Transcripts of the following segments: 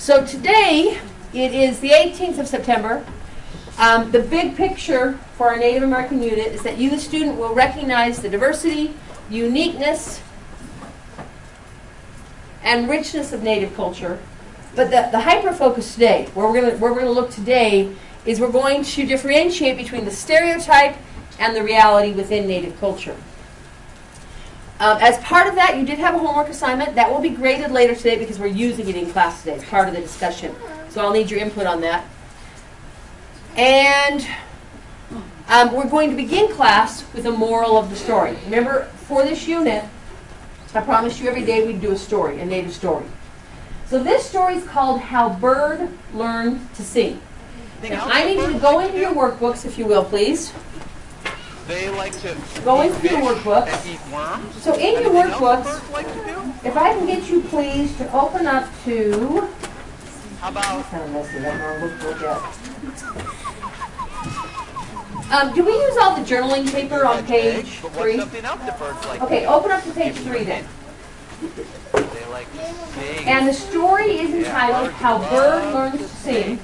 So today, it is the 18th of September. The big picture for our Native American unit is that you, the student, will recognize the diversity, uniqueness, and richness of Native culture. But the hyper-focus today, where we're going to look today, is we're going to differentiate between the stereotype and the reality within Native culture. As part of that, you did have a homework assignment. That will be graded later today because we're using it in class today as part of the discussion. So I'll need your input on that. And we're going to begin class with a moral of the story. Remember, for this unit, I promised you every day we'd do a story, a Native story. So this story is called How Bird Learned to Sing. Now, I need you to go into your workbooks, if you will, please. They like to go into your workbooks. And eat worms. So in your workbooks, like to do? If I can get you, please, to open up to... How about... kind of messy, that wrong workbook yet. Do we use all the journaling paper on page 3? Okay, open up to page 3 then. They like to sing. And the story is entitled How Bird Learns to Sing.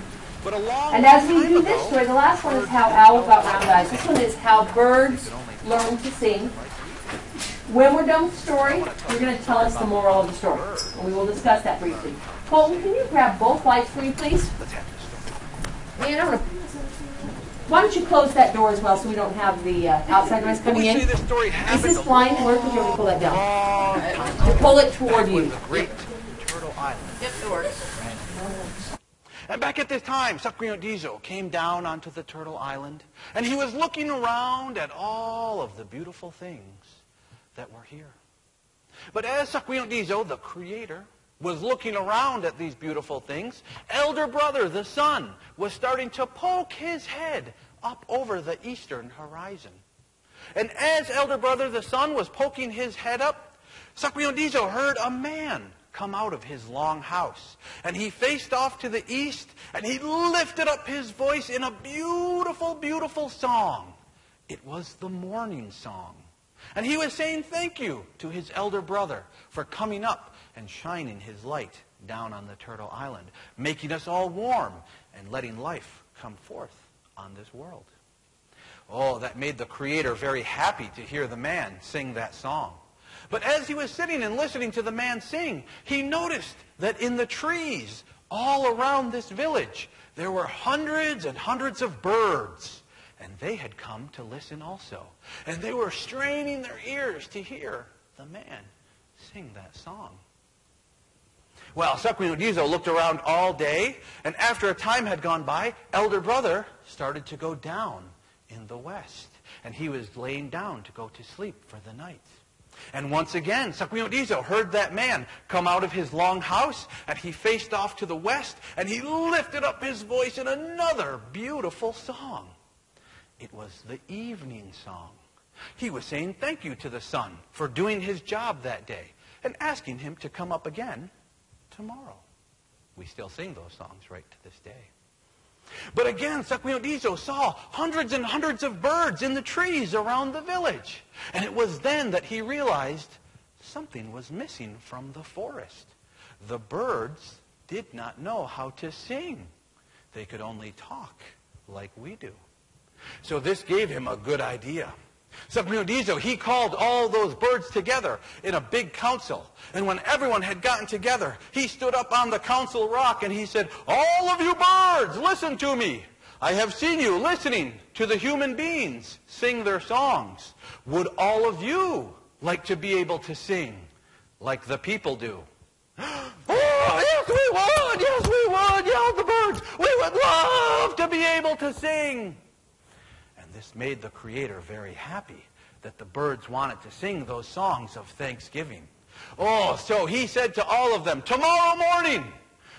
And as we do this story, the last one is How Owl Got Round Eyes. This one is How Birds Learn to Sing. When we're done with the story, you're going to tell us the moral of the story. And we will discuss that briefly. Colton, can you grab both lights for me, please? Man, why don't you close that door as well so we don't have the outside noise coming in? Is this blind work or do you want me to pull that down? Pull it toward you. Great Turtle Island. Yep, it works. And back at this time, Sakriodizo came down onto the Turtle Island, and he was looking around at all of the beautiful things that were here. But as Sakriodizo, the creator, was looking around at these beautiful things, elder brother, the sun, was starting to poke his head up over the eastern horizon. And as elder brother, the sun, was poking his head up, Sakriodizo heard a man come out of his long house. And he faced off to the east, and he lifted up his voice in a beautiful, beautiful song. It was the morning song. And he was saying thank you to his elder brother for coming up and shining his light down on the Turtle Island, making us all warm and letting life come forth on this world. Oh, that made the Creator very happy to hear the man sing that song. But as he was sitting and listening to the man sing, he noticed that in the trees all around this village, there were hundreds and hundreds of birds. And they had come to listen also. And they were straining their ears to hear the man sing that song. Well, Sakriodizo looked around all day, and after a time had gone by, elder brother started to go down in the west. And he was laying down to go to sleep for the night. And once again, Sakriodizo heard that man come out of his long house, and he faced off to the west, and he lifted up his voice in another beautiful song. It was the evening song. He was saying thank you to the sun for doing his job that day, and asking him to come up again tomorrow. We still sing those songs right to this day. But again, Sakriodizo saw hundreds and hundreds of birds in the trees around the village. And it was then that he realized something was missing from the forest. The birds did not know how to sing. They could only talk like we do. So this gave him a good idea. Sakriodizo, he called all those birds together in a big council. And when everyone had gotten together, he stood up on the council rock and he said, "All of you birds, listen to me. I have seen you listening to the human beings sing their songs. Would all of you like to be able to sing like the people do?" "Oh, yes, we would! Yes, we would!" yelled the birds. "We would love to be able to sing." This made the Creator very happy that the birds wanted to sing those songs of thanksgiving. Oh, so he said to all of them, "Tomorrow morning,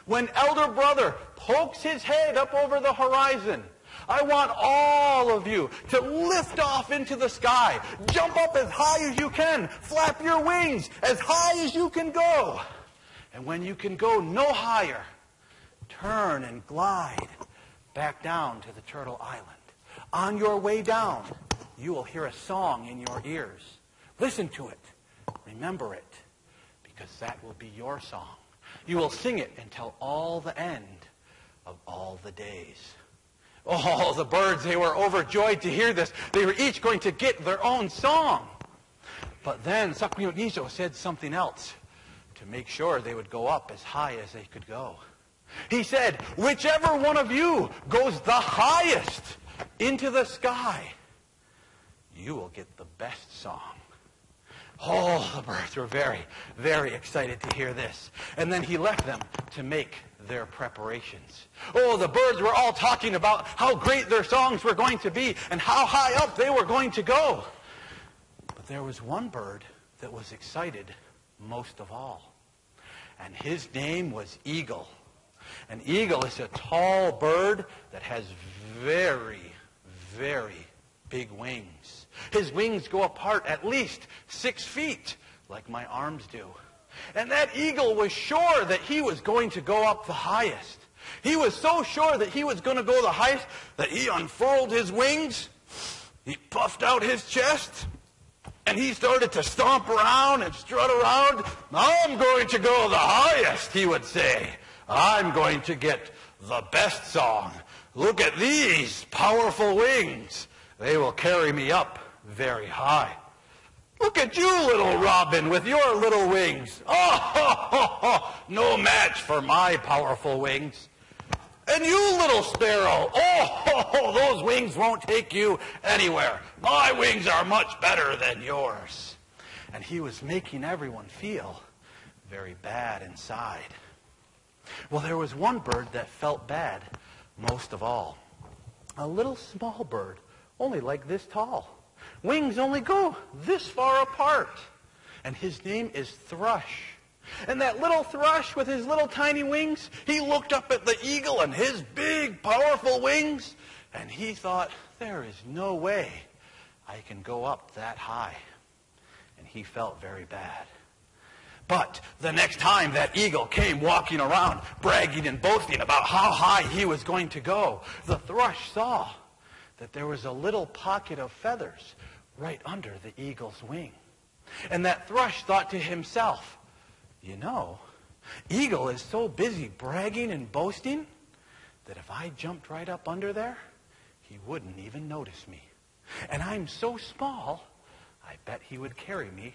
when elder brother pokes his head up over the horizon, I want all of you to lift off into the sky. Jump up as high as you can. Flap your wings as high as you can go. And when you can go no higher, turn and glide back down to the Turtle Island. On your way down, you will hear a song in your ears. Listen to it. Remember it, because that will be your song. You will sing it until all the end of all the days. Oh, the birds, they were overjoyed to hear this. They were each going to get their own song. But then Sakuyonijo said something else to make sure they would go up as high as they could go. He said, whichever one of you goes the highest into the sky, you will get the best song. Oh, the birds were very, very excited to hear this. And then he left them to make their preparations. Oh, the birds were all talking about how great their songs were going to be and how high up they were going to go. But there was one bird that was excited most of all. And his name was Eagle. An eagle is a tall bird that has very, very big wings. His wings go apart at least 6 feet, like my arms do. And that eagle was sure that he was going to go up the highest. He was so sure that he was going to go the highest that he unfurled his wings, he puffed out his chest, and he started to stomp around and strut around. I'm going to go the highest, he would say. I'm going to get the best song. Look at these powerful wings. They will carry me up very high. Look at you, little robin, with your little wings. Oh, no match for my powerful wings. And you, little sparrow, those wings won't take you anywhere. My wings are much better than yours. And he was making everyone feel very bad inside. Well, there was one bird that felt bad most of all. A little small bird, only like this tall. Wings only go this far apart. And his name is Thrush. And that little thrush with his little tiny wings, he looked up at the eagle and his big, powerful wings, and he thought, there is no way I can go up that high. And he felt very bad. But the next time that eagle came walking around, bragging and boasting about how high he was going to go, the thrush saw that there was a little pocket of feathers right under the eagle's wing. And that thrush thought to himself, you know, eagle is so busy bragging and boasting that if I jumped right up under there, he wouldn't even notice me. And I'm so small, I bet he would carry me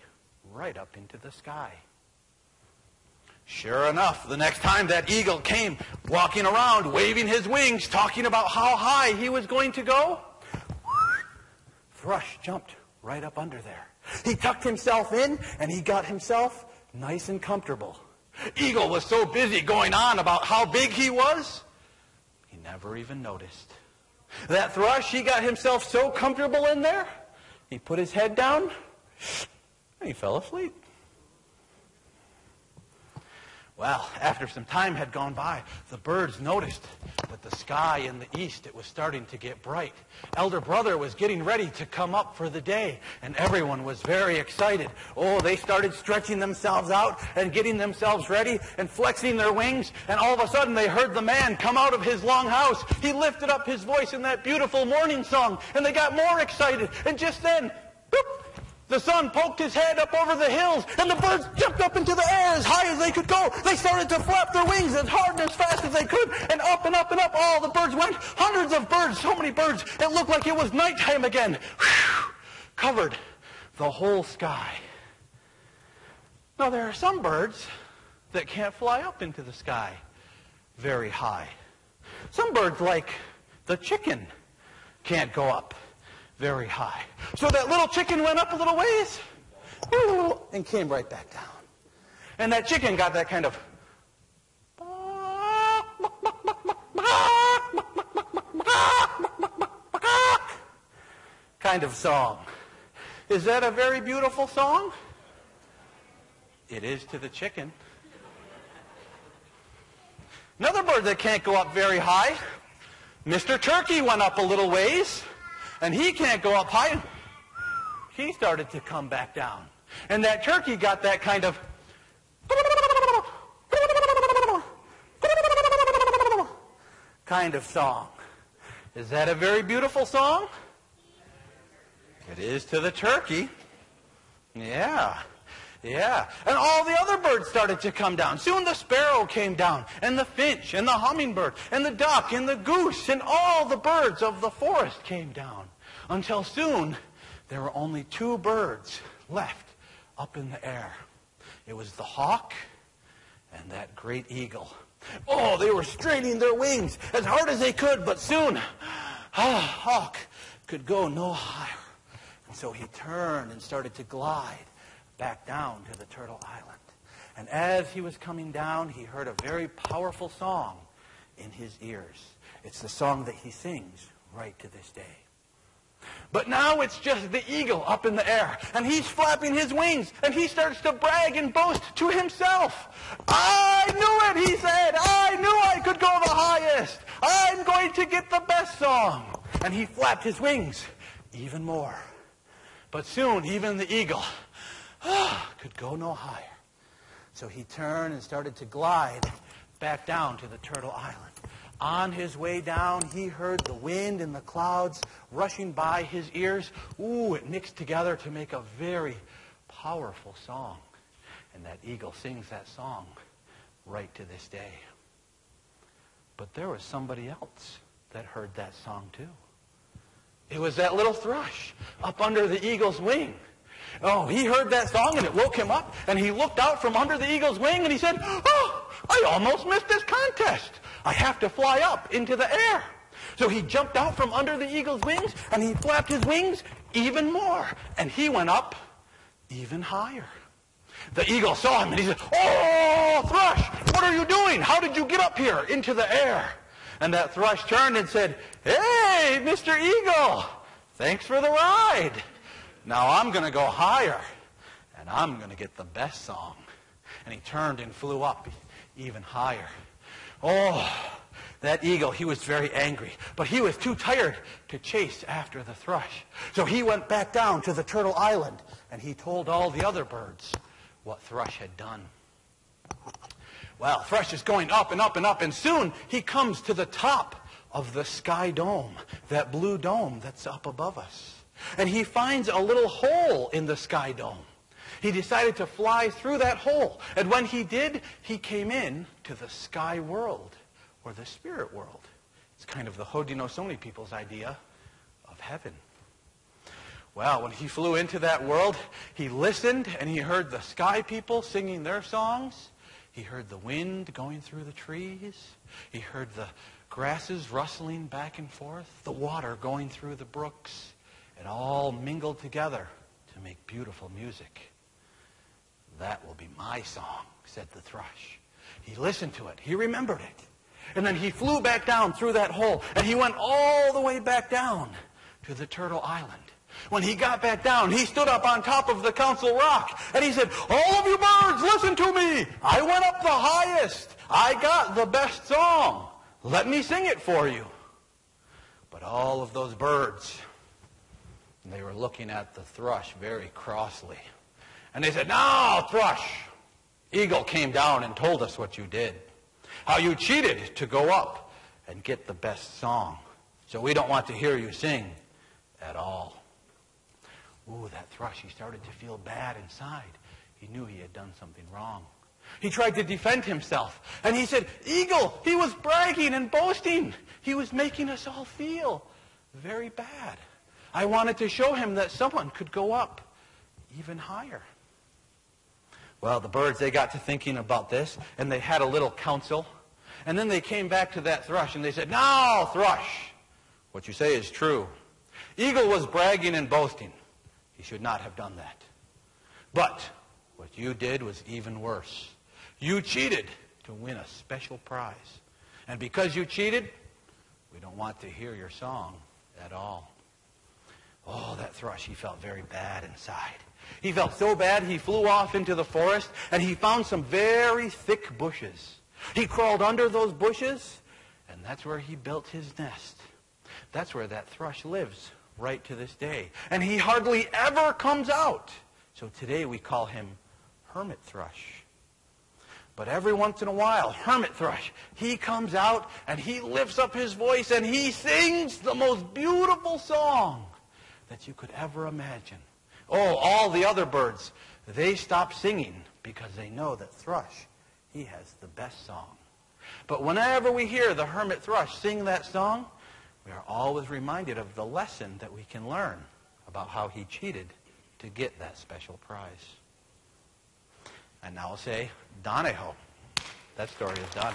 right up into the sky. Sure enough, the next time that eagle came walking around, waving his wings, talking about how high he was going to go, Thrush jumped right up under there. He tucked himself in, and he got himself nice and comfortable. Eagle was so busy going on about how big he was, he never even noticed. That thrush, he got himself so comfortable in there, he put his head down, and he fell asleep. Well, after some time had gone by, the birds noticed that the sky in the east, it was starting to get bright. Elder brother was getting ready to come up for the day, and everyone was very excited. Oh, they started stretching themselves out and getting themselves ready and flexing their wings, and all of a sudden they heard the man come out of his long house. He lifted up his voice in that beautiful morning song, and they got more excited. And just then, boop, the sun poked his head up over the hills, and the birds jumped up into the air as high as they could go. They started to flap their wings as hard and as fast as they could, and up and up and up all the birds went. Hundreds of birds, so many birds, it looked like it was nighttime again. Whew, covered the whole sky. Now, there are some birds that can't fly up into the sky very high. Some birds, like the chicken, can't go up very high. So that little chicken went up a little ways and came right back down. And that chicken got that kind of song. Is that a very beautiful song? It is to the chicken. Another bird that can't go up very high, Mr. Turkey went up a little ways. And he can't go up high. He started to come back down. And that turkey got that kind of song. Is that a very beautiful song? It is to the turkey. Yeah. Yeah, and all the other birds started to come down. Soon the sparrow came down, and the finch, and the hummingbird, and the duck, and the goose, and all the birds of the forest came down. Until soon, there were only two birds left up in the air. It was the hawk and that great eagle. Oh, they were straining their wings as hard as they could, but soon, Hawk could go no higher. And so he turned and started to glide back down to the Turtle Island. And as he was coming down, he heard a very powerful song in his ears. It's the song that he sings right to this day. But now it's just the eagle up in the air, and he's flapping his wings, and he starts to brag and boast to himself. I knew it, he said. I knew I could go the highest. I'm going to get the best song. And he flapped his wings even more. But soon, even the eagle could go no higher. So he turned and started to glide back down to the Turtle Island. On his way down, he heard the wind and the clouds rushing by his ears. Ooh, it mixed together to make a very powerful song. And that eagle sings that song right to this day. But there was somebody else that heard that song too. It was that little thrush up under the eagle's wing. Oh, he heard that song and it woke him up, and he looked out from under the eagle's wing and he said, oh, I almost missed this contest. I have to fly up into the air. So he jumped out from under the eagle's wings, and he flapped his wings even more. And he went up even higher. The eagle saw him, and he said, oh, thrush, what are you doing? How did you get up here into the air? And that thrush turned and said, hey, Mr. Eagle, thanks for the ride. Now I'm going to go higher, and I'm going to get the best song. And he turned and flew up even higher. Oh, that eagle, he was very angry, but he was too tired to chase after the thrush. So he went back down to the Turtle Island, and he told all the other birds what Thrush had done. Well, Thrush is going up and up and up, and soon he comes to the top of the sky dome, that blue dome that's up above us. And he finds a little hole in the sky dome. He decided to fly through that hole. And when he did, he came in to the sky world, or the spirit world. It's kind of the Haudenosaunee people's idea of heaven. Well, when he flew into that world, he listened and he heard the sky people singing their songs. He heard the wind going through the trees. He heard the grasses rustling back and forth, the water going through the brooks. It all mingled together to make beautiful music. That will be my song, said the thrush. He listened to it. He remembered it. And then he flew back down through that hole, and he went all the way back down to the Turtle Island. When he got back down, he stood up on top of the Council Rock, and he said, all of you birds, listen to me. I went up the highest. I got the best song. Let me sing it for you. But all of those birds, they were looking at the thrush very crossly. And they said, now, thrush, eagle came down and told us what you did. How you cheated to go up and get the best song. So we don't want to hear you sing at all. Ooh, that thrush, he started to feel bad inside. He knew he had done something wrong. He tried to defend himself. And he said, eagle, he was bragging and boasting. He was making us all feel very bad. I wanted to show him that someone could go up even higher. Well, the birds, they got to thinking about this, and they had a little council. And then they came back to that thrush, and they said, now, thrush, what you say is true. Eagle was bragging and boasting. He should not have done that. But what you did was even worse. You cheated to win a special prize. And because you cheated, we don't want to hear your song at all. Oh, that thrush, he felt very bad inside. He felt so bad he flew off into the forest, and he found some very thick bushes. He crawled under those bushes, and that's where he built his nest. That's where that thrush lives right to this day. And he hardly ever comes out. So today we call him hermit thrush. But every once in a while, hermit thrush, he comes out and he lifts up his voice and he sings the most beautiful song that you could ever imagine. Oh, all the other birds, They stop singing because they know that thrush, he has the best song. But whenever we hear the hermit thrush sing that song, we are always reminded of the lesson that we can learn about how he cheated to get that special prize. And now I'll say, Donahoe. That story is done.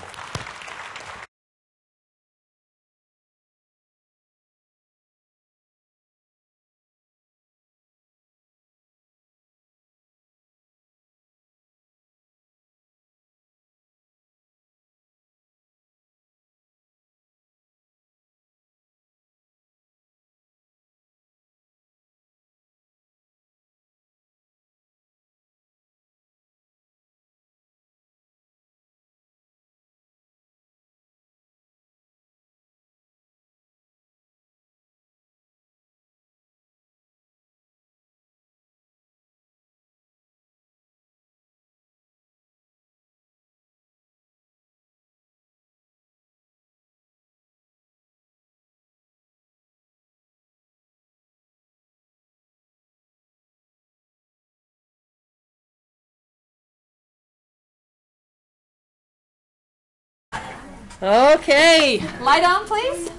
Okay, lie down, please.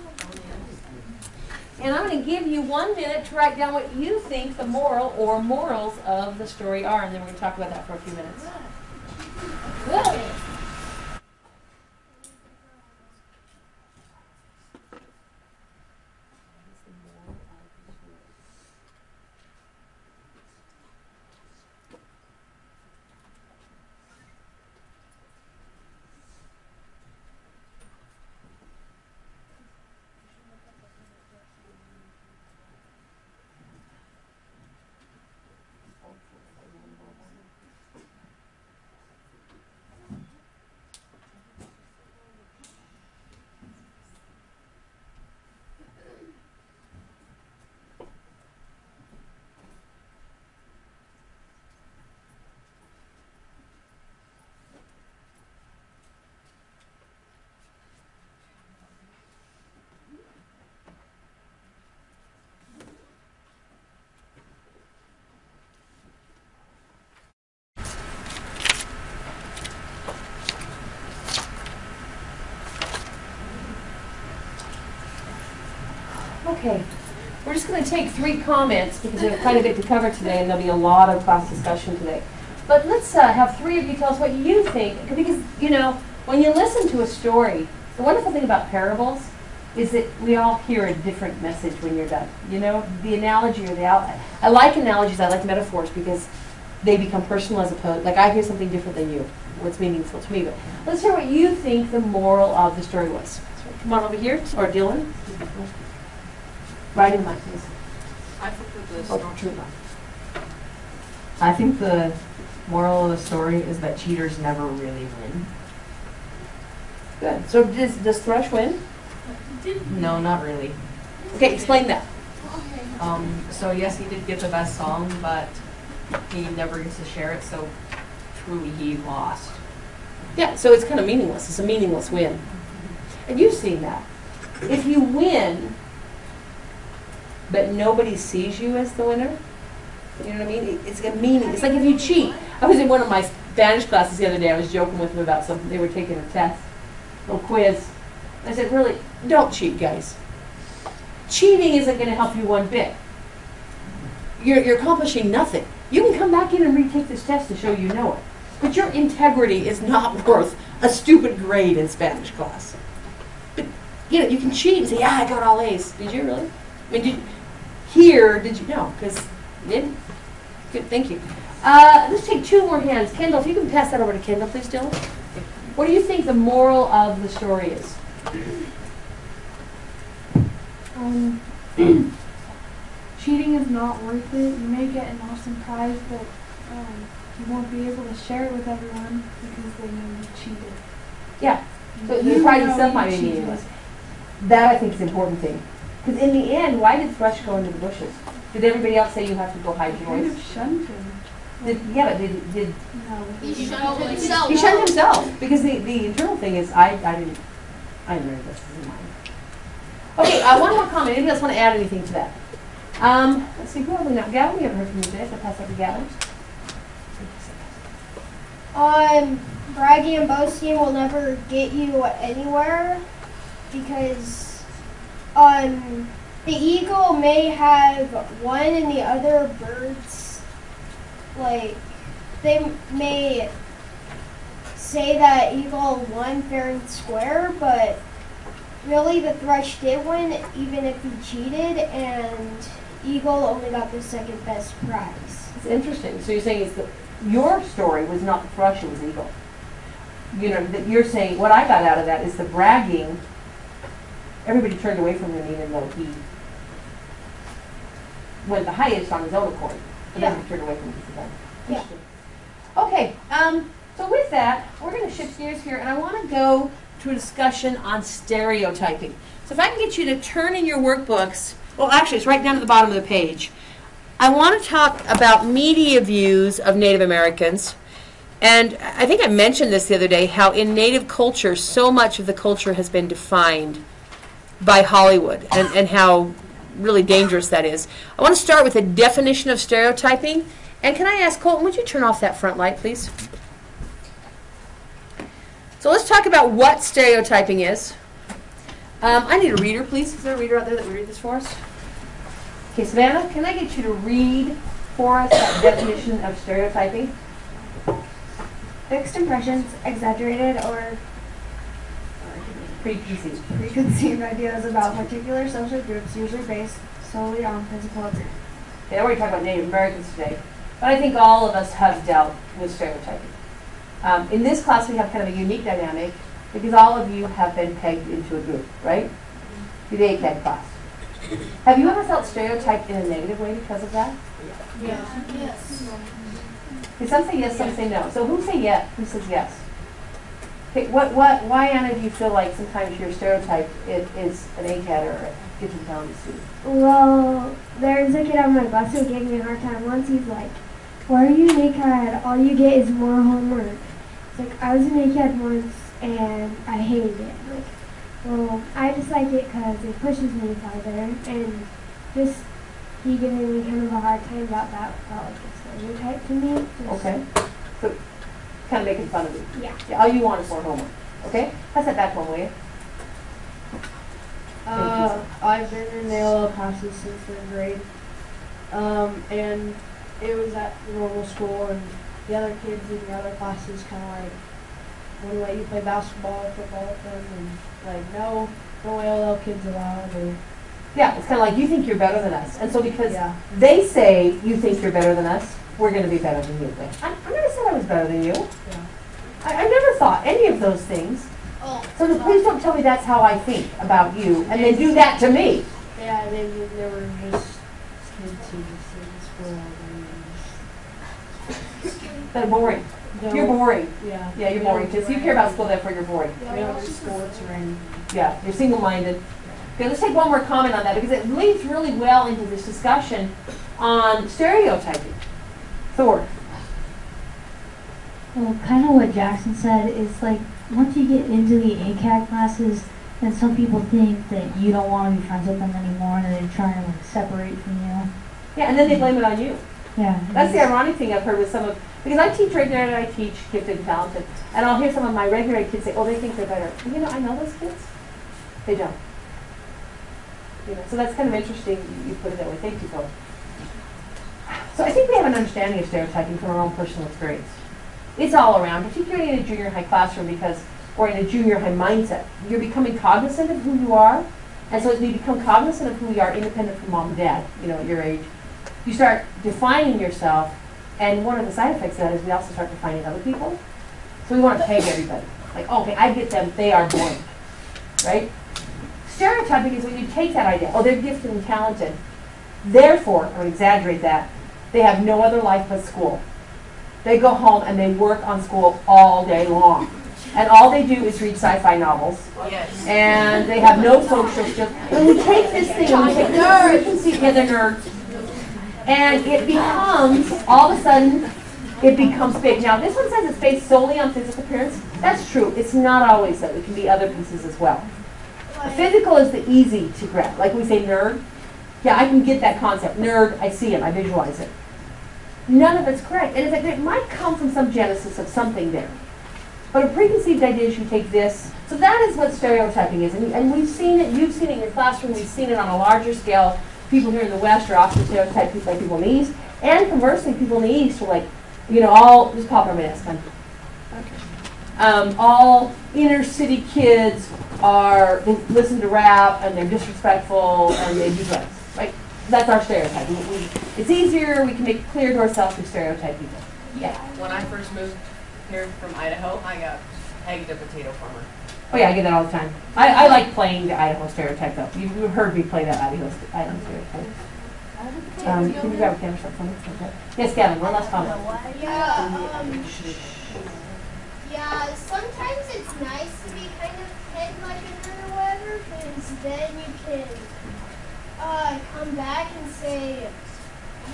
And I'm going to give you 1 minute to write down what you think the moral or morals of the story are, and then we're going to talk about that for a few minutes. Good. Okay, we're just going to take 3 comments because we have quite a bit to cover today and there'll be a lot of class discussion today. But let's have 3 of you tell us what you think, because, you know, when you listen to a story, the wonderful thing about parables is that we all hear a different message when you're done. You know, the analogy or the I like analogies, I like metaphors because they become personal as opposed, like I hear something different than you, what's meaningful to me. But let's hear what you think the moral of the story was. So come on over here, or Dylan. Right in my face. I think the moral of the story is that cheaters never really win. Good. So does Thrush win? No, not really. Okay, explain that. So yes, he did get the best song, but he never gets to share it, so truly he lost. Yeah, so it's kind of meaningless. It's a meaningless win. And you've seen that. If you win, but nobody sees you as the winner, you know what I mean? It's a meaning. It's like if you cheat. I was in one of my Spanish classes the other day. I was joking with them about something. They were taking a test, a little quiz. I said, really, don't cheat, guys. Cheating isn't going to help you one bit. You're accomplishing nothing. You can come back in and retake this test to show you know it. But your integrity is not worth a stupid grade in Spanish class. But, you know, you can cheat and say, yeah, I got all A's. Did you really? I mean, did you know? Because you didn't. Good, thank you. Let's take 2 more hands. Kendall, if you can pass that over to Kendall, please, Dylan. What do you think the moral of the story is? Cheating is not worth it. You may get an awesome prize, but you won't be able to share it with everyone because they know you cheated. Yeah. So the prize itself might be meaningless. That, I think, is the important thing. Because in the end, why did Thrush go into the bushes? Did everybody else say you have to go hide your Kind voice? of shunned him. Yeah, but did No. He shunned himself. he shunned himself? Because the internal thing is, I didn't read this. This is mine. Okay, one more comment. Anybody else want to add anything to that? Let's see, who have we now? Gavin, we haven't heard from you today, so I'll pass that to Gavin. Bragging and boasting will never get you anywhere because the eagle may have one and the other birds, like, they may say that eagle won fair and square, but really the thrush did win even if he cheated, and eagle only got the second best prize. It's interesting. So you're saying is that your story was not the thrush, it was eagle. You know, that you're saying, what I got out of that is the bragging, everybody turned away from him even though he went the highest on his own accord. But then he turned away from his event. Yeah. Okay, so with that, we're going to shift gears here, and I want to go to a discussion on stereotyping. So if I can get you to turn in your workbooks, well, actually, it's right down at the bottom of the page. I want to talk about media views of Native Americans. And I think I mentioned this the other day, how in Native culture, so much of the culture has been defined by Hollywood, and how really dangerous that is. I want to start with a definition of stereotyping. And can I ask, Colton, would you turn off that front light, please? So let's talk about what stereotyping is. I need a reader, please. Is there a reader out there that will read this for us? Okay, Savannah, can I get you to read for us that definition of stereotyping? Fixed impressions, exaggerated or preconceived ideas about particular social groups, usually based solely on physical appearance. Okay, I already talked about Native Americans today, but I think all of us have dealt with stereotyping. In this class, we have kind of a unique dynamic because all of you have been pegged into a group, right? You're the ACAD class. Have you ever felt stereotyped in a negative way because of that? Yeah. Yes. Okay, some say yes, some say no. So who say yes? Who says yes? Okay, why, Anna, do you feel like sometimes your stereotype is an ACAD or a kitchen talent student? Well, there's a kid on my bus who gave me a hard time once. He's like, "Why are you an ACAD? All you get is more homework." It's like, I was an ACAD once and I hated it. Like, well, I just like it because it pushes me farther, and just he giving me kind of a hard time about that felt like a stereotype to me. Okay. So kind of making fun of you. Yeah. All you want is more homework. Okay? Pass that back one way. I've been in ALL classes since 3rd grade, and it was at normal school, and the other kids in the other classes kind of like wouldn't let you play basketball or football with them, and like no ALL kids allowed. Or Yeah, it's kind of like you think you're better than us. And so because they say you think you're better than us, we're going to be better than you. I never said I was better than you. Yeah. I never thought any of those things. So please don't tell me that's how I think about you, and then do that to me. Yeah, they were just kids who just in school. They're boring. No. You're boring. Yeah. Yeah, you're boring. Because you care about school, therefore you're boring. We don't do sports or anything. Yeah, you're single-minded. Okay, let's take one more comment on that because it leads really well into this discussion on stereotyping. Thor. Well, kind of what Jackson said is like once you get into the ACAD classes, then some people think that you don't want to be friends with them anymore, and they're trying to like separate from you. Yeah, and then they blame it on you. Yeah. That's the ironic thing I've heard with some of, because I teach right there and I teach gifted and talented, and I'll hear some of my regular kids say, oh, they think they're better. And, you know, I know those kids. They don't. You know, so that's kind of interesting you put it that way. Thank you, Phil. So I think we have an understanding of stereotyping from our own personal experience. It's all around, particularly in a junior high classroom because, or in a junior high mindset. You're becoming cognizant of who you are, and so as you become cognizant of who you are, independent from mom and dad, you know, at your age, you start defining yourself, and one of the side effects of that is we also start defining other people. So we want to peg everybody. Like, okay, I get them, they are boring, right? Stereotyping is when you take that idea, oh, they're gifted and talented, therefore, or exaggerate that, they have no other life but school. They go home and they work on school all day long. And all they do is read sci-fi novels. Yes. And they have no social skills. And we take this thing and we take this they're nerds. And it becomes, all of a sudden, it becomes big. Now, this one says it's based solely on physical appearance. That's true. It's not always that. It can be other pieces as well. The physical is the easy to grab. Like we say nerd. Yeah, I can get that concept. Nerd, I see it, I visualize it. none of it's correct. And in fact, it might come from some genesis of something there. But a preconceived idea is you take this. So that is what stereotyping is. And we've seen it, you've seen it in your classroom, we've seen it on a larger scale. People here in the West are often stereotyped people in the East. And conversely, people in the East are like, you know, all, just pop over this one. All inner city kids they listen to rap and they're disrespectful and they do drugs. Right? That's our stereotype. It's easier, we can make it clear to ourselves to stereotype people. Yeah. When I first moved here from Idaho, I got pegged a potato farmer. Oh yeah, I get that all the time. I like playing the Idaho stereotype though. You've heard me play that Idaho stereotype. Can you grab a camera shot for me? Okay. Yes, Gavin, one last comment. Yeah, sometimes it's nice to be kind of pegged like a nerd or whatever, because then you can come back and say,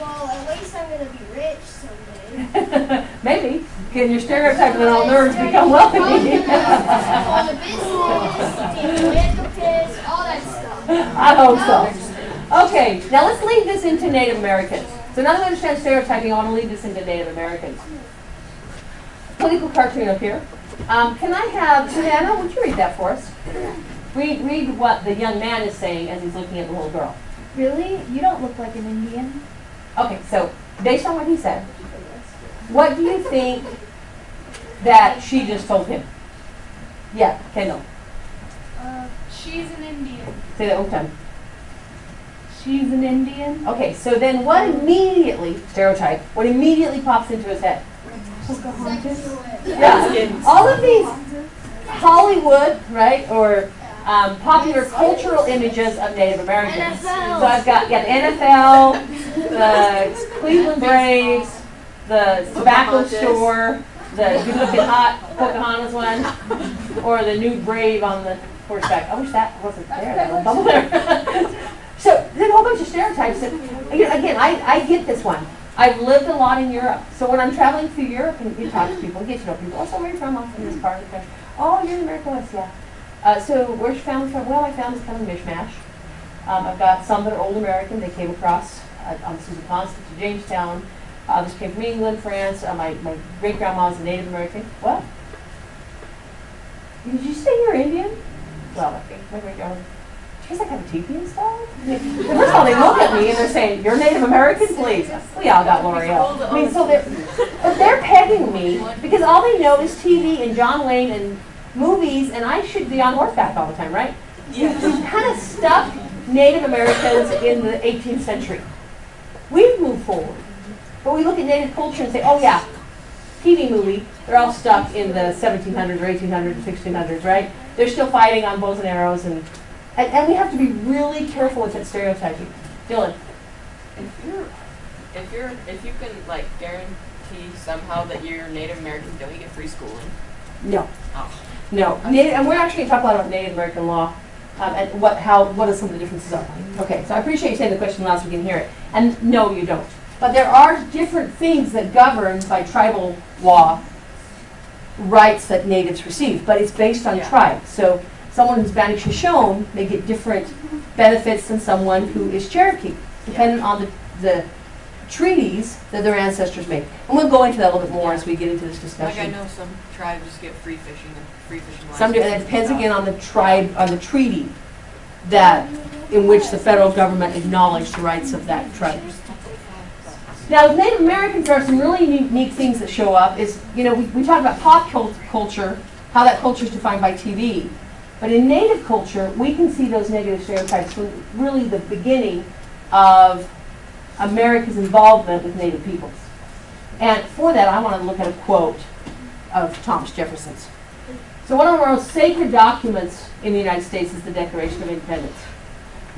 well, at least I'm going to be rich someday. Maybe. Getting your stereotype and then all nerds become wealthy. Own a business, take philanthropists, all that stuff. I hope so. Okay, now let's leave this into Native Americans. So now that we understand stereotyping, I want to leave this into Native Americans. Political cartoon up here. Can I have, Savannah, would you read that for us? Read what the young man is saying as he's looking at the little girl. Really? You don't look like an Indian. Okay, so based on what he said, what do you think that she just told him? Yeah, Kendall. She's an Indian. Say that one time. She's an Indian. Okay, so then what immediately, stereotype, what immediately pops into his head? Yeah, all of these Hollywood, right, or popular cultural images of Native Americans. NFL. So I've got the NFL, the Cleveland Braves, the tobacco store, the good-looking hot Pocahontas one, or the new Brave on the horseback. I wish that wasn't there. That little bubble there. So there's a whole bunch of stereotypes. That, again, I get this one. I've lived a lot in Europe. So when I'm traveling through Europe and you talk to people, you get to know people. Oh, so where are you from? I'm from this part of the country. Oh, you're in America West, yeah. So where's your family from? Well, my family's kind of a mishmash. I've got some that are old American. They came across on Susan Constant to Jamestown. Others came from England, France. My great-grandma was a Native American. What? Did you say you're Indian? Well, I think my great-grandma. She's like, have a teepee installed? First of all, they look at me and they're saying, you're Native American, please. We all got L'Oreal. I mean, so they're pegging me because all they know is TV and John Wayne and movies, and I should be on horseback all the time, right? Yeah. We've kind of stuck Native Americans in the 18th century. We've moved forward. But we look at Native culture and say, oh yeah, TV movie, they're all stuck in the 1700s or 1800s, 1600s, right? They're still fighting on bows and arrows, and we have to be really careful with that stereotyping. Dylan. If you can like guarantee somehow that you're Native American, don't you get free schooling? No. Oh. No. And we're actually going to talk a lot about Native American law and what are some of the differences are. Okay, so I appreciate you saying the question loud so we can hear it. And no, you don't. But there are different things that govern by tribal law rights that natives receive, but it's based on tribe. So someone who's Bannock Shoshone may get different benefits than someone who is Cherokee, depending on the treaties that their ancestors made. And we'll go into that a little bit more as we get into this discussion. Like I know some tribes get free fishing and free fishing licenses. Some do, and it depends again on the tribe, on the treaty that in which the federal government acknowledged the rights of that tribe. Now, with Native Americans, there are some really unique things that show up. Is we talk about pop culture, how that culture is defined by TV. But in Native culture, we can see those negative stereotypes from really the beginning of America's involvement with Native peoples. And for that, I want to look at a quote of Thomas Jefferson's. So one of our most sacred documents in the United States is the Declaration of Independence.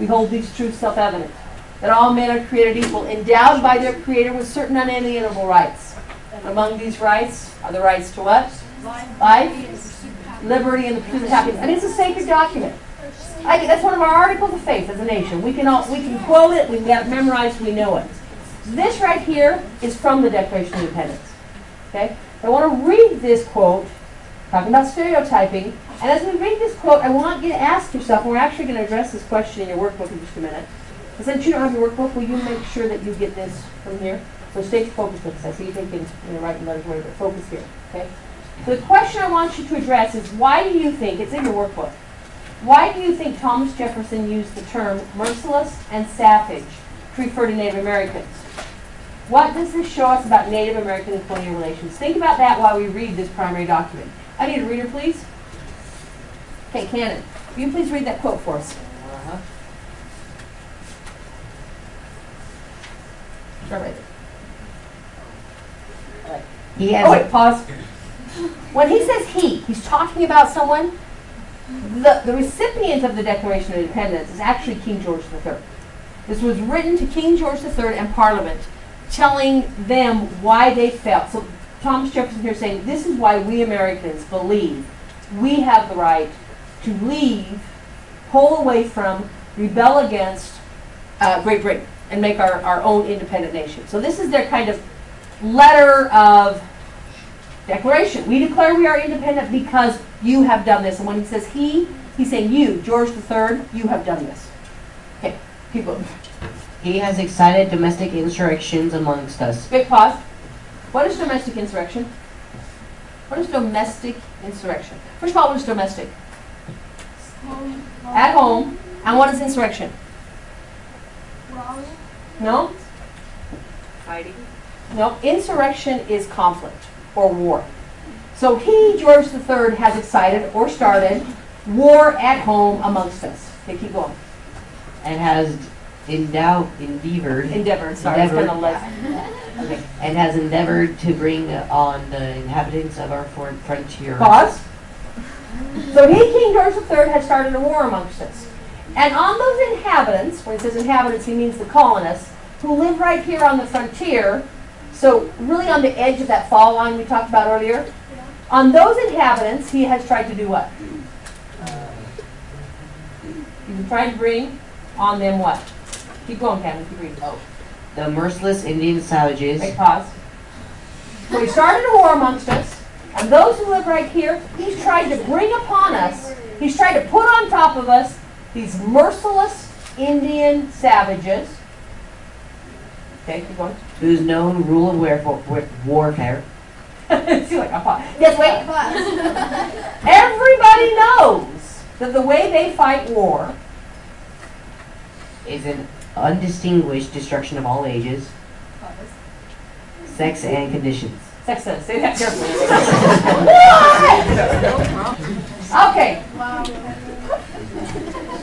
We hold these truths self-evident, that all men are created equal, endowed by their Creator with certain unalienable rights. Among these rights are the rights to what? Life, liberty, and the pursuit of happiness. And it's a sacred document. That's one of our articles of faith as a nation. We can quote it, we've got it memorized, we know it. This right here is from the Declaration of Independence. Okay? I want to read this quote, talking about stereotyping, and as we read this quote, I want you to ask yourself, and we're actually going to address this question in your workbook in just a minute. But since you don't have your workbook, will you make sure that you get this from here? So stay focused with this. I see you thinking, writing letters, whatever. Focus here, okay? So the question I want you to address is, why do you think, it's in your workbook, why do you think Thomas Jefferson used the term merciless and savage to refer to Native Americans? What does this show us about Native American and colonial relations? Think about that while we read this primary document. I need a reader, please. Okay, Cannon, will you please read that quote for us? Start right there. Oh, wait, pause. When he says he, he's talking about someone. The recipient of the Declaration of Independence is actually King George III. This was written to King George III and Parliament, telling them why they felt. So Thomas Jefferson here is saying, this is why we Americans believe we have the right to leave, pull away from, rebel against Great Britain and make our own independent nation. So this is their kind of letter of declaration. We declare we are independent because you have done this. And when he says he, he's saying you, George III, you have done this. Okay, keep going. He has excited domestic insurrections amongst us. Big pause. What is domestic insurrection? What is domestic insurrection? First of all, what is domestic? At home. And what is insurrection? No? Fighting. No, insurrection is conflict or war. So he, George III, has excited or started war at home amongst us. Okay, keep going. And has Endeavored, sorry, it's kind of less. Okay. And has endeavored to bring on the inhabitants of our frontier. Pause. So he, King George III, has started a war amongst us. And on those inhabitants, when he says inhabitants, he means the colonists, who live right here on the frontier, so really on the edge of that fall line we talked about earlier. Yeah. On those inhabitants, he has tried to do what? He's tried to bring on them what? Keep going, Kevin, keep reading. Oh. The merciless Indian savages. Wait, pause. So he started a war amongst us, and those who live right here, he's tried to bring upon us, he's tried to put on top of us these merciless Indian savages. Okay, keep going. Whose known rule of warfare. See, like, yes, wait. Everybody knows that the way they fight war is an undistinguished destruction of all ages, sex, and conditions. Sex and, say that carefully. What? Okay.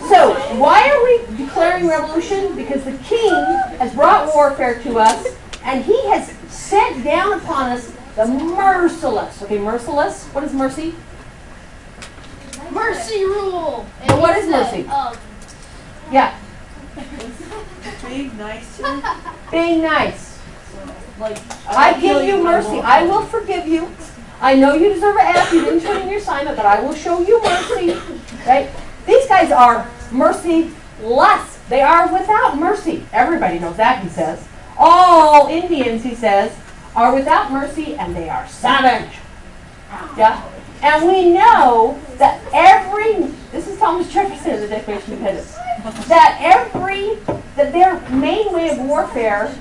So, why are we declaring revolution? Because the king has brought warfare to us, and he has sent down upon us the merciless. Okay, merciless. What is mercy? Mercy rule. And what is mercy? Yeah. Being nice. Being nice. Like, I give you mercy. I will forgive you. I know you deserve an F. You didn't turn in your assignment, but I will show you mercy. Right? These guys are merciless. They are without mercy. Everybody knows that, he says. All Indians, he says, are without mercy, and they are savage. Yeah? And we know that this is Thomas Jefferson in the Declaration of Independence, that their main way of warfare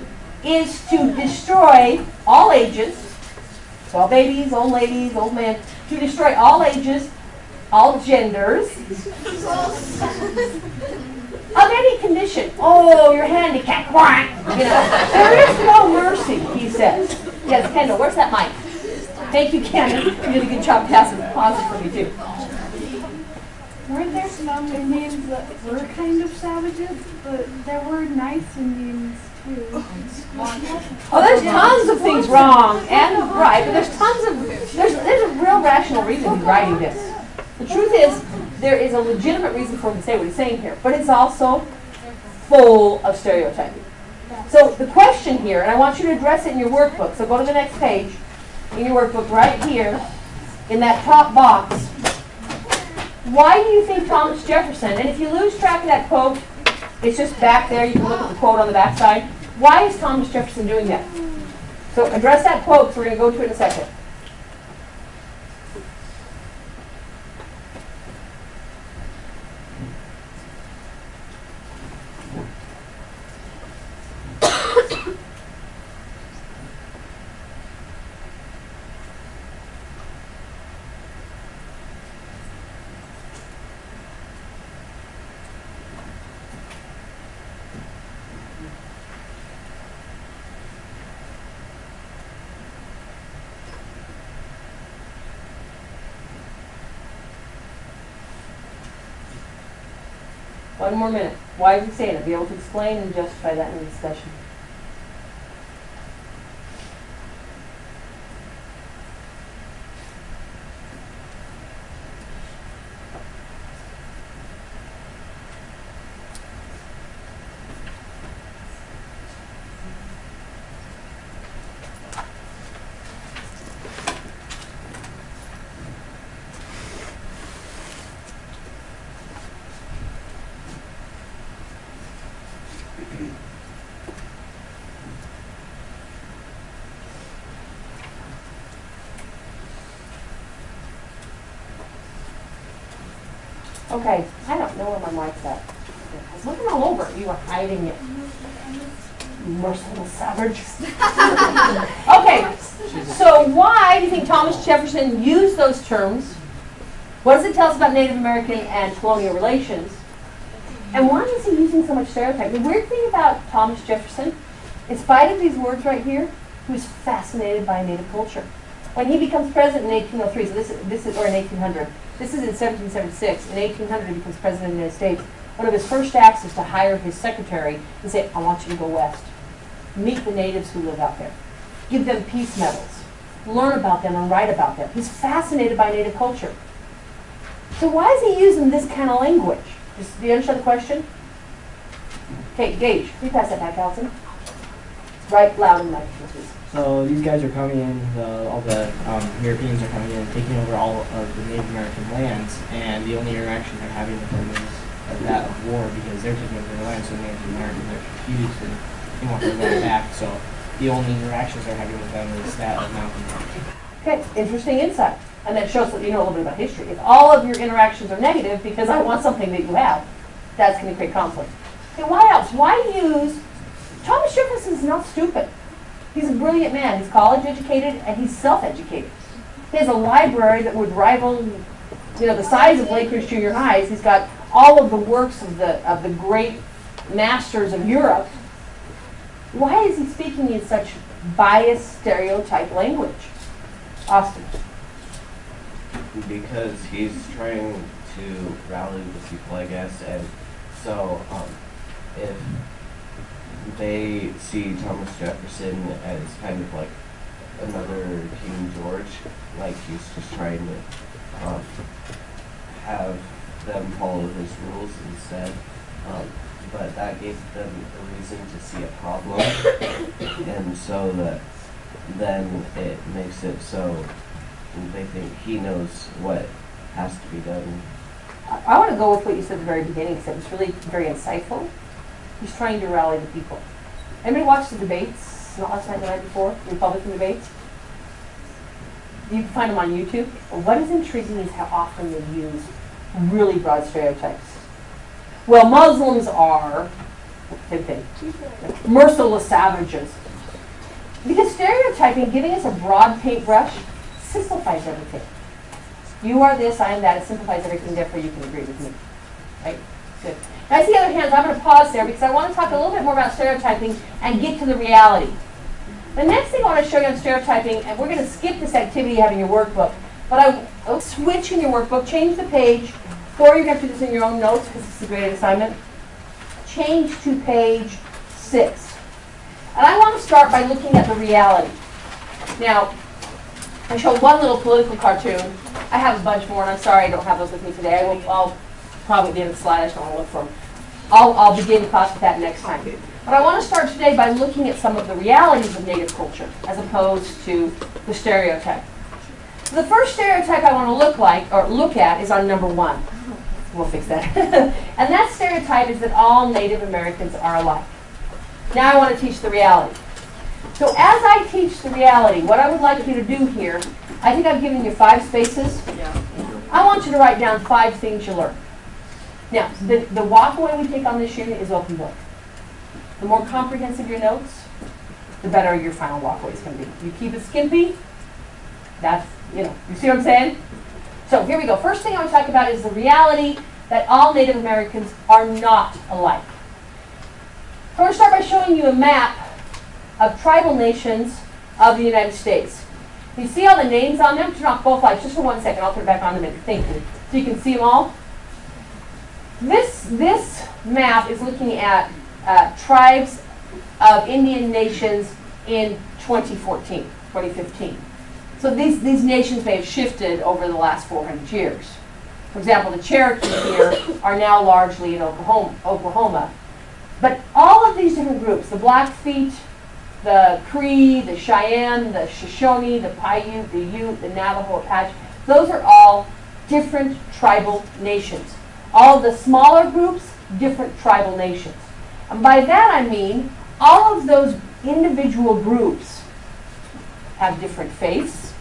is to destroy all ages, so all babies, old ladies, old men, to destroy all ages, all genders, of any condition. Oh, you're handicapped. You know, there is no mercy, he says. Yes, Kendall, where's that mic? Thank you, Kendall. You did a good job passing the pauses for me, too. Weren't there some Indians that were kind of savages, but there were nice Indians too? Oh, there's tons of things wrong and right, but there's a real rational reason he's writing this. The truth is, there is a legitimate reason for him to say what he's saying here, but it's also full of stereotyping. So the question here, and I want you to address it in your workbook, so go to the next page in your workbook right here, in that top box. Why do you think Thomas Jefferson, and if you lose track of that quote, it's just back there, you can look at the quote on the back side. Why is Thomas Jefferson doing that? So address that quote, so we're going to go to it in a second. 1 more minute. Why is he saying it? Be able to explain and justify that in the discussion. Okay, I don't know where my mic's at. I was looking all over. You were hiding it. Merciful savage. Okay, so why do you think Thomas Jefferson used those terms? What does it tell us about Native American and colonial relations? And why is he using so much stereotype? The weird thing about Thomas Jefferson, in spite of these words right here, he was fascinated by Native culture. When he becomes president in 1803, so this is or in 1800, this is in 1776. In 1800, he becomes president of the United States. One of his first acts is to hire his secretary and say, I want you to go west. Meet the natives who live out there. Give them peace medals. Learn about them and write about them. He's fascinated by Native culture. So why is he using this kind of language? Do you understand the question? Okay, Gage, can you pass that back, Allison? Right loud in the microphone, please. So these guys are coming in, all the Europeans are coming in, taking over all of the Native American lands, and the only interaction they're having with them is that of war, because they're taking over their land, so Native Americans are confused and they want their land back. So the only interactions they're having with them is that of mountain marching. Okay, interesting insight. And that shows that you know a little bit about history. If all of your interactions are negative because I want something that you have, that's going to create conflict. Okay, why else? Why use... Thomas Jefferson is not stupid. He's a brilliant man. He's college educated and he's self-educated. He has a library that would rival, the size of Lakers Junior Highs. He's got all of the works of the great masters of Europe. Why is he speaking in such biased, stereotype language? Austin. Because he's trying to rally the people, I guess, and so if they see Thomas Jefferson as kind of like another King George, like he's just trying to have them follow his rules instead. But that gave them a reason to see a problem, and so that then it makes it so they think he knows what has to be done. I want to go with what you said at the very beginning, because it was really very insightful. He's trying to rally the people. Anybody watch the debates, not last night, the night before, the Republican debates? You can find them on YouTube. What is intriguing is how often they use really broad stereotypes. Well, Muslims are, same thing, merciless savages. Because stereotyping, giving us a broad paintbrush, simplifies everything. You are this, I am that. It simplifies everything, therefore you can agree with me. Right? Good. Now I see other hands. I'm going to pause there because I want to talk a little bit more about stereotyping and get to the reality. The next thing I want to show you on stereotyping, and we're going to skip this activity you have in your workbook, but I'll switch in your workbook, change the page, or you're going to have to do this in your own notes because it's a graded assignment. Change to page 6. And I want to start by looking at the reality. Now, I showed one little political cartoon. I have a bunch more, and I'm sorry I don't have those with me today. I'll probably at the end of the slide. I just don't want to look for them. I'll begin class with that next time. But I want to start today by looking at some of the realities of Native culture as opposed to the stereotype. So the first stereotype I want to look at is on number 1. We'll fix that. And that stereotype is that all Native Americans are alike. Now I want to teach the reality. So as I teach the reality, what I would like you to do here, I think I've given you 5 spaces. Yeah. I want you to write down 5 things you learned. Now, the walkaway we take on this unit is open book. The more comprehensive your notes, the better your final walkaway is going to be. You keep it skimpy, that's, you see what I'm saying? So here we go. First thing I want to talk about is the reality that all Native Americans are not alike. So I'm going to start by showing you a map of tribal nations of the United States. You see all the names on them? Turn off both lights just for 1 second. I'll put it back on in a minute. Thank you. So you can see them all. This map is looking at tribes of Indian nations in 2014, 2015. So these nations may have shifted over the last 400 years. For example, the Cherokee here are now largely in Oklahoma. But all of these different groups, the Blackfeet, the Cree, the Cheyenne, the Shoshone, the Paiute, the Ute, the Navajo, Apache, those are all different tribal nations. All of the smaller groups, different tribal nations. And by that I mean all of those individual groups have different faiths,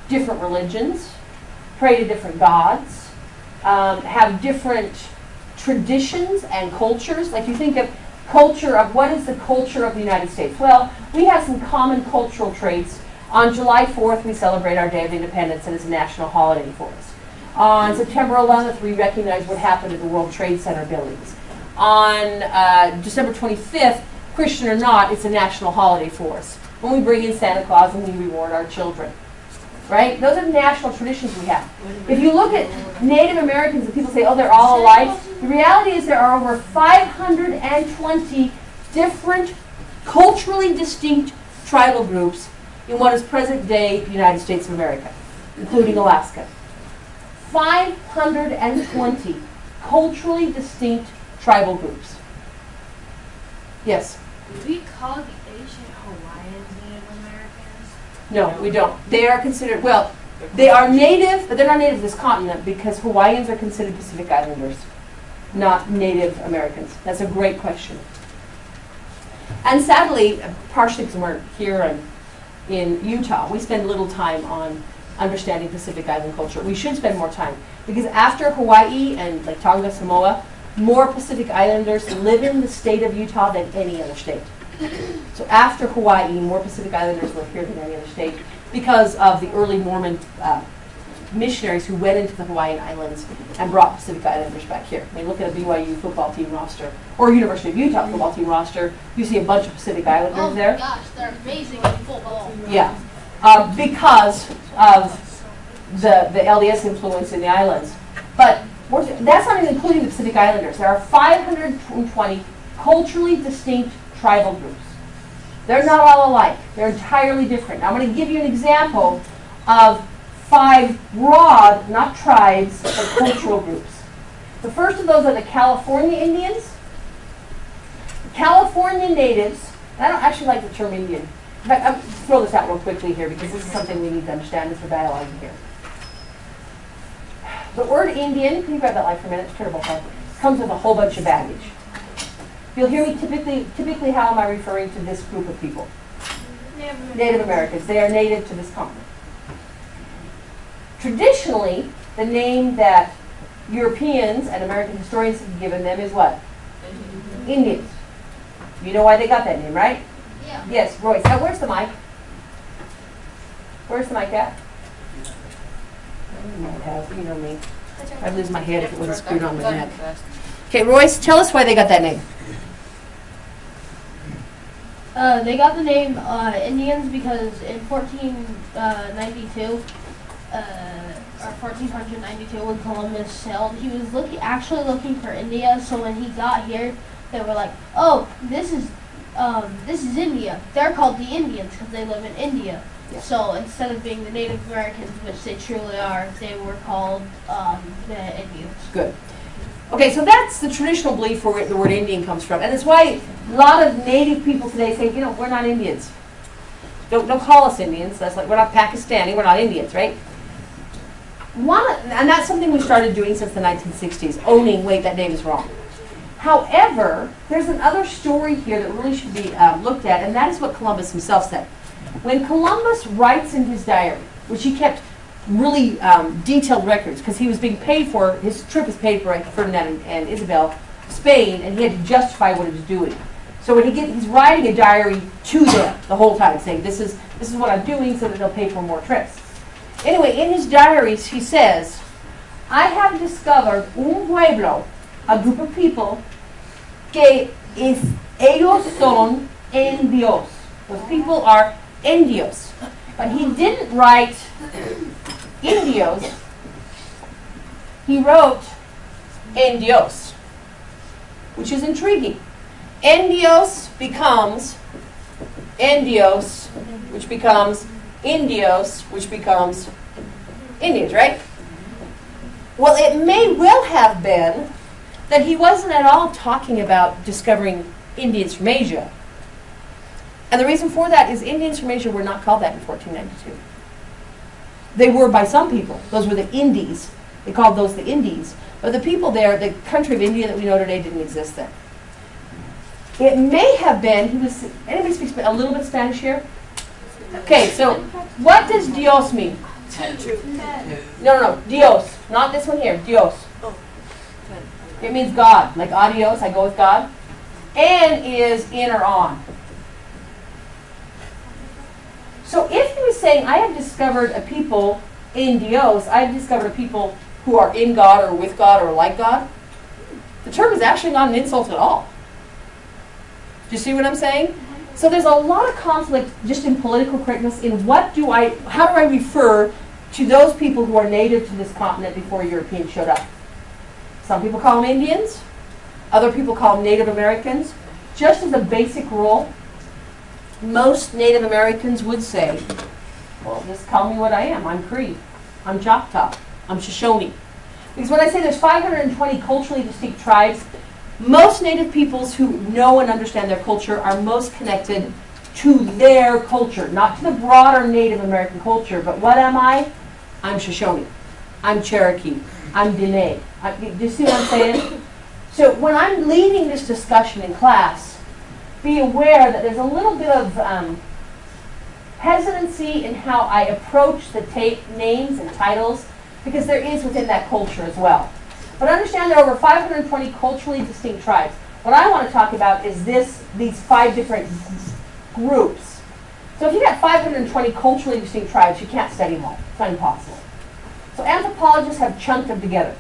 different religions, pray to different gods, have different traditions and cultures. Like you think of culture of what is the culture of the United States? Well, we have some common cultural traits. On July 4th, we celebrate our Day of Independence, and it's a national holiday for us. On September 11th, we recognize what happened at the World Trade Center buildings. On December 25th, Christian or not, it's a national holiday for us. When we bring in Santa Claus and we reward our children. Right? Those are national traditions we have. If you look at Native Americans and people say, oh, they're all alike, the reality is there are over 520 different culturally distinct tribal groups in what is present-day United States of America, including Alaska. 520 culturally distinct tribal groups. Yes? Do we call the ancient Hawaiians Native Americans? No, we don't. They are considered, well, they are native, but they're not native to this continent because Hawaiians are considered Pacific Islanders, not Native Americans. That's a great question. And sadly, partially because we're here and in Utah, we spend little time on understanding Pacific Island culture. We should spend more time because after Hawaii and like Tonga, Samoa, more Pacific Islanders live in the state of Utah than any other state. So after Hawaii, more Pacific Islanders live here than any other state because of the early Mormon missionaries who went into the Hawaiian Islands and brought Pacific Islanders back here. I mean, look at a BYU football team roster or University of Utah football team roster. You see a bunch of Pacific Islanders there. Oh my gosh, they're amazing in football. Yeah, because of the LDS influence in the islands. But that's not even including the Pacific Islanders. There are 520 culturally distinct tribal groups. They're not all alike. They're entirely different. Now, I'm going to give you an example of 5 broad, not tribes, but cultural groups. The first of those are the California Indians. California natives, and I don't actually like the term Indian. In fact, I'll throw this out real quickly here because this is something we need to understand as we're dialoguing here. The word Indian, can you grab that light for a minute? It's terrible, comes with a whole bunch of baggage. You'll hear me typically how am I referring to this group of people? Native Americans. They are native to this continent. Traditionally, the name that Europeans and American historians have given them is what? Indians. You know why they got that name, right? Yeah. Yes, Royce. Now, where's the mic? Where's the mic at? You know me. I'd lose my head if it wasn't screwed on my neck. Okay, Royce, tell us why they got that name. They got the name Indians because in 1492, or 1492, when Columbus sailed, he was actually looking for India. So when he got here, they were like, "Oh, this is India." They're called the Indians because they live in India. Yeah. So instead of being the Native Americans, which they truly are, they were called the Indians. Good. Okay, so that's the traditional belief where the word Indian comes from. And that's why a lot of Native people today say, you know, we're not Indians. Don't call us Indians. That's like, we're not Pakistani, we're not Indians, right? And that's something we started doing since the 1960s, owning, wait, that name is wrong. However, there's another story here that really should be looked at, and that is what Columbus himself said. When Columbus writes in his diary, which he kept really detailed records because he was being paid for, his trip was paid for by Ferdinand and Isabel, Spain, and he had to justify what he was doing. So when he's writing a diary to them the whole time, saying this is what I'm doing so that they'll pay for more trips. Anyway, in his diaries he says, I have discovered un pueblo, a group of people, que ellos son indios. Those people are indios. But he didn't write Indios. He wrote Indios, which is intriguing. Indios becomes Indios, which becomes Indios, which becomes Indians, right? Well, it may well have been that he wasn't at all talking about discovering Indians from Asia. And the reason for that is Indians from Asia were not called that in 1492. They were by some people. Those were the Indies. They called those the Indies. But the people there, the country of India that we know today, didn't exist then. It may have been, anybody speaks a little bit Spanish here? Okay, so what does Dios mean? No, Dios. Not this one here, Dios. It means God, like adios, I go with God. And is in or on. So if he was saying, I have discovered a people in Dios, I have discovered a people who are in God or with God or like God, the term is actually not an insult at all. Do you see what I'm saying? So there's a lot of conflict just in political correctness in how do I refer to those people who are native to this continent before Europeans showed up. Some people call them Indians. Other people call them Native Americans. Just as a basic rule, most Native Americans would say, well, just call me what I am. I'm Cree. I'm Choctaw. I'm Shoshone. Because when I say there's 520 culturally distinct tribes, most Native peoples who know and understand their culture are most connected to their culture, not to the broader Native American culture. But what am I? I'm Shoshone. I'm Cherokee. I'm Dene. Do you see what I'm saying? So when I'm leading this discussion in class, be aware that there's a little bit of hesitancy in how I approach the names and titles, because there is within that culture as well. But understand there are over 520 culturally distinct tribes. What I want to talk about is these 5 different groups. So if you got 520 culturally distinct tribes, you can't study them all. It's not impossible. So anthropologists have chunked them together.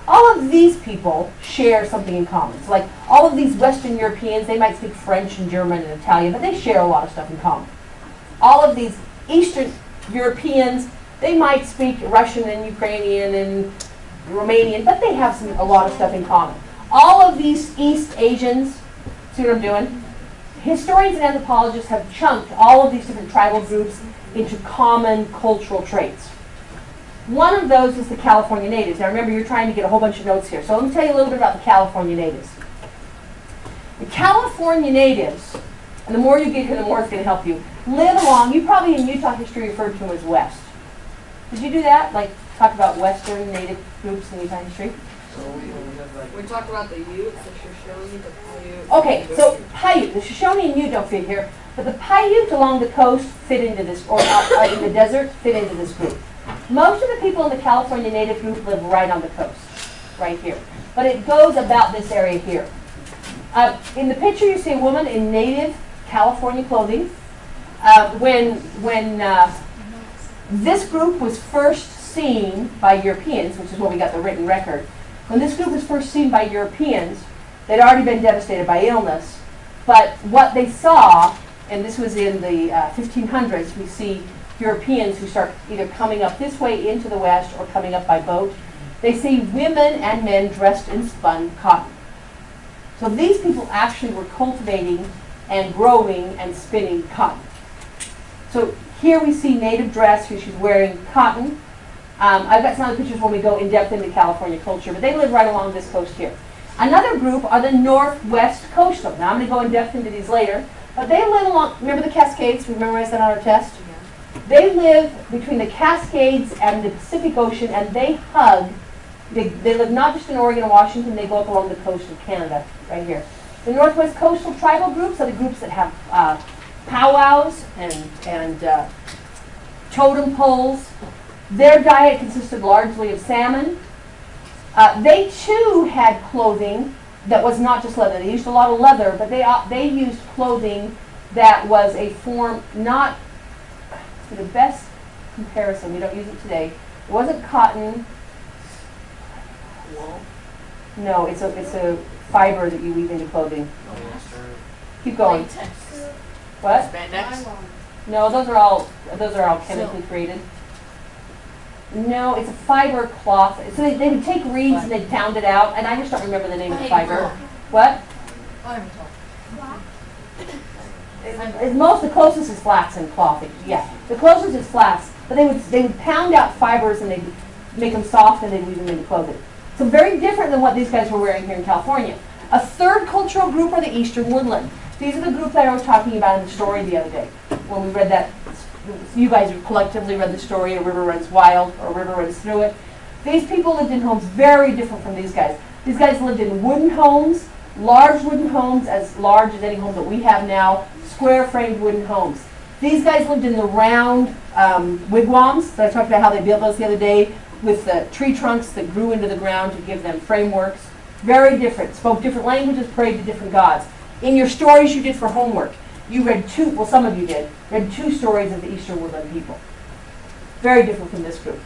All of these people share something in common. So like all of these Western Europeans, they might speak French and German and Italian, but they share a lot of stuff in common. All of these Eastern Europeans, they might speak Russian and Ukrainian and Romanian, but they have a lot of stuff in common. All of these East Asians, see what I'm doing? Historians and anthropologists have chunked all of these different tribal groups into common cultural traits. One of those is the California natives. Now remember, you're trying to get a whole bunch of notes here. So let me tell you a little bit about the California natives. The California natives, and the more you get here, the more it's going to help you, live along, you probably in Utah history referred to them as West. Did you do that? Like talk about Western native groups in Utah history? We talked about the Utes, the Shoshone, the Paiute. Okay, so Paiute, the Shoshone and Ute don't fit here, but the Paiute along the coast fit into this, or in the desert fit into this group. Most of the people in the California native group live right on the coast, right here. But it goes about this area here. In the picture you see a woman in native California clothing. When this group was first seen by Europeans, which is where we got the written record, when this group was first seen by Europeans, they'd already been devastated by illness. But what they saw, and this was in the 1500s, we see Europeans who start either coming up this way into the West or coming up by boat. They see women and men dressed in spun cotton. So these people actually were cultivating and growing and spinning cotton. So here we see native dress, who she's wearing cotton. I've got some other pictures when we go in depth into California culture, but they live right along this coast here. Another group are the Northwest Coastal. Now I'm going to go in depth into these later, but they live along, remember the Cascades? We memorized that on our test? They live between the Cascades and the Pacific Ocean, and they hug. They live not just in Oregon and Washington, they go up along the coast of Canada, right here. The Northwest Coastal Tribal groups are the groups that have powwows and totem poles. Their diet consisted largely of salmon. They too had clothing that was not just leather. They used a lot of leather, but they used clothing that was a form, not for the best comparison, we don't use it today. It wasn't cotton. Wool. No, it's a fiber that you weave into clothing. Keep going. Latex. What? Spandex. No, those are all chemically created. No, it's a fiber cloth. So they would take reeds and they'd pound it out, and I just don't remember the name of the fiber. What? The closest is flax and cloth. Yeah, the closest is flax. But they would pound out fibers and they'd make them soft and they'd weave them into clothing. So very different than what these guys were wearing here in California. A third cultural group are the Eastern Woodland. These are the group that I was talking about in the story the other day when we read that. You guys collectively read the story, A River Runs Wild, or A River Runs Through It. These people lived in homes very different from these guys. These guys lived in wooden homes, large wooden homes, as large as any home that we have now, square-framed wooden homes. These guys lived in the round wigwams that I talked about how they built those the other day with the tree trunks that grew into the ground to give them frameworks. Very different. Spoke different languages, prayed to different gods. In your stories you did for homework, you read some of you did, read 2 stories of the Eastern Woodland people. Very different from this group.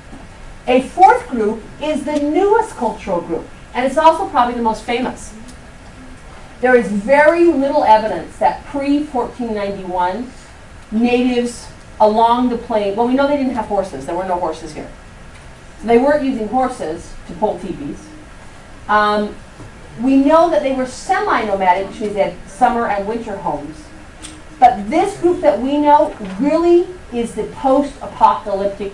A fourth group is the newest cultural group, and it's also probably the most famous. There is very little evidence that pre-1491 natives along the plain, well, we know they didn't have horses. There were no horses here. So they weren't using horses to pull teepees. We know that they were semi-nomadic, which means they had summer and winter homes. But this group that we know really is the post-apocalyptic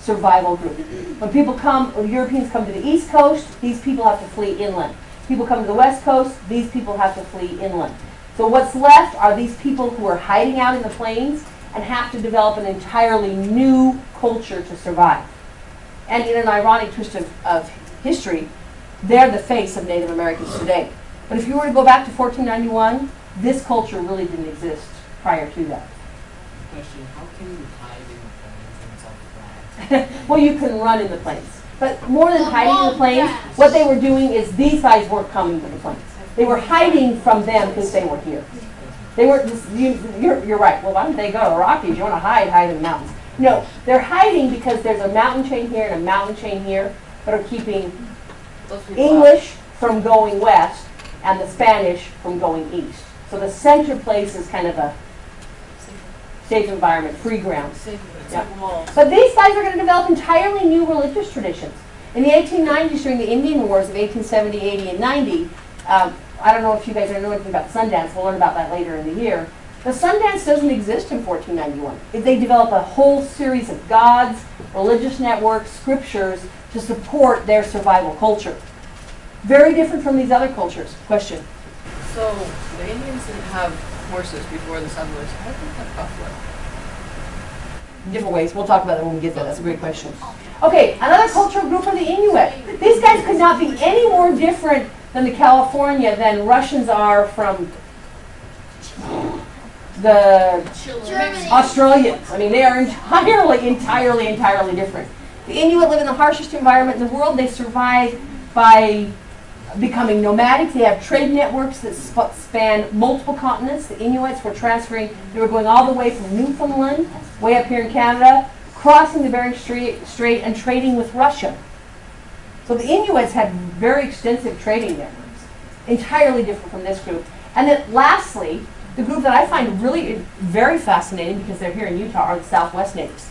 survival group. When Europeans come to the East Coast, these people have to flee inland. People come to the West Coast, these people have to flee inland. So what's left are these people who are hiding out in the plains and have to develop an entirely new culture to survive. And in an ironic twist of history, they're the face of Native Americans today. But if you were to go back to 1491, this culture really didn't exist prior to that. Question, how can you hide in the plains when it's all flat? Well, you can run in the plains. But more than hiding in the plains, what they were doing is these guys weren't coming to the plains. They were hiding from them because they were here. They weren't just, you're right. Well, why don't they go to the Rockies? You want to hide in the mountains. No, they're hiding because there's a mountain chain here and a mountain chain here that are keeping English from going west and the Spanish from going east. So the center place is kind of a safe environment, free ground. Yeah. But these guys are going to develop entirely new religious traditions. In the 1890s, during the Indian Wars of 1870, 80, and 90, I don't know if you guys know anything about Sundance. We'll learn about that later in the year. The Sundance doesn't exist in 1491. They develop a whole series of gods, religious networks, scriptures to support their survival culture. Very different from these other cultures. Question? So the Indians didn't have horses before the settlers. How did they have buffalo? Different ways. We'll talk about that when we get there. That's a great question. Okay, another cultural group are the Inuit. These guys could not be any more different than the California than Russians are from the Australians. I mean, they are entirely different. The Inuit live in the harshest environment in the world. They survive by becoming nomadic. They have trade networks that span multiple continents. The Inuits were they were going all the way from Newfoundland, way up here in Canada, crossing the Bering Strait and trading with Russia. So the Inuits had very extensive trading networks, entirely different from this group. And then lastly, the group that I find really very fascinating because they're here in Utah are the Southwest natives.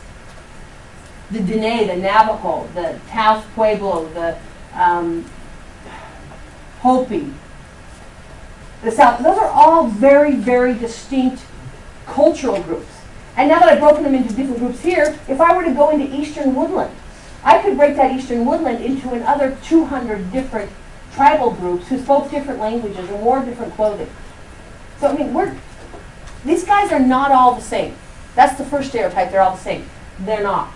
The Dene, the Navajo, the Taos Pueblo, the Hopi, the South. Those are all very, very distinct cultural groups. And now that I've broken them into different groups here, if I were to go into Eastern Woodland, I could break that Eastern Woodland into another 200 different tribal groups who spoke different languages and wore different clothing. So, I mean, these guys are not all the same. That's the first stereotype, they're all the same. They're not.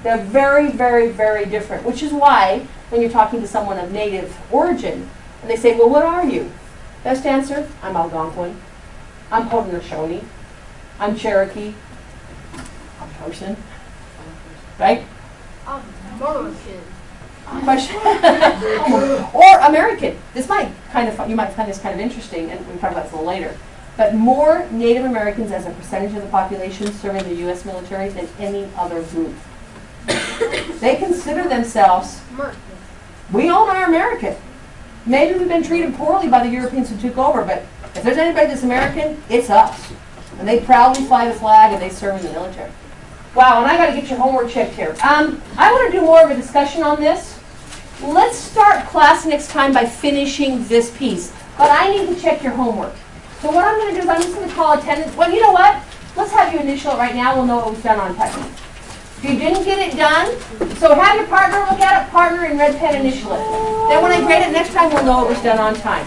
They're very, very, very different, which is why when you're talking to someone of native origin, and they say, well, what are you? Best answer, I'm Algonquin. I'm Haudenosaunee. I'm Cherokee. I'm person. Right? I'm American. Question. Or American. This you might find this kind of interesting, and we'll talk about this a little later. But more Native Americans as a percentage of the population serving the U.S. military than any other group. They consider themselves, we own our American. Maybe we've been treated poorly by the Europeans who took over, but if there's anybody that's American, it's us. And they proudly fly the flag and they serve in the military. Wow, and I got to get your homework checked here. I want to do more of a discussion on this. Let's start class next time by finishing this piece. But I need to check your homework. So what I'm going to do is I'm just going to call attendance. Well, you know what? Let's have you initial it right now. We'll know what was done on time. If you didn't get it done, so have your partner look at it, partner in red pen initial it. Then when I grade it next time, we'll know it was done on time.